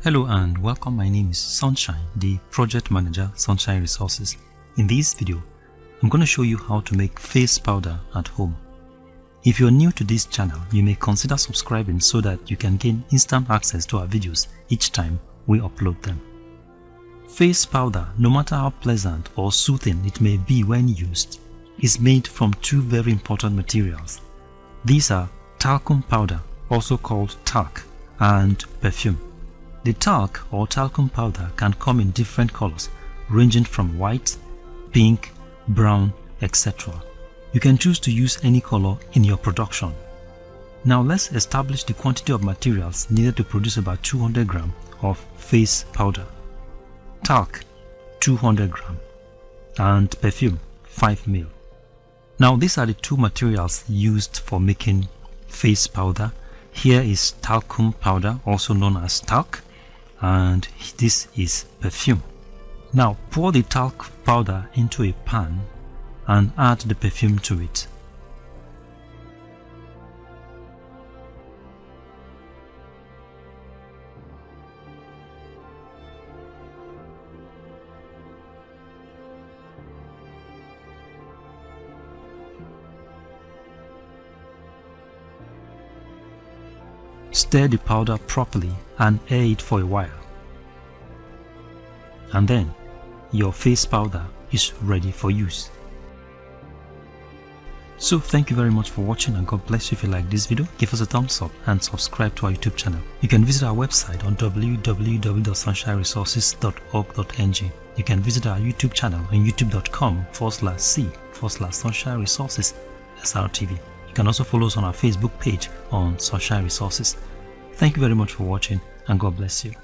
Hello and welcome. My name is Sunshine, the project manager, Sunshine Resources. In this video, I'm going to show you how to make face powder at home. If you're new to this channel, you may consider subscribing so that you can gain instant access to our videos each time we upload them. Face powder, no matter how pleasant or soothing it may be when used, is made from two very important materials. These are talcum powder, also called talc, and perfume. The talc or talcum powder can come in different colors ranging from white, pink, brown, etc. You can choose to use any color in your production. Now let's establish the quantity of materials needed to produce about 200 grams of face powder. Talc 200 grams and perfume 5 ml. Now these are the two materials used for making face powder. Here is talcum powder, also known as talc, and this is perfume. Now pour the talc powder into a pan and add the perfume to it. Stir the powder properly and air it for a while. And then your face powder is ready for use. So thank you very much for watching, and God bless you. If you like this video, give us a thumbs up and subscribe to our YouTube channel. You can visit our website on www.sunshineresources.org.ng. You can visit our YouTube channel on youtube.com/c/Sunshine Resources SRTV. You can also follow us on our Facebook page on Sunshine Resources. Thank you very much for watching, and God bless you.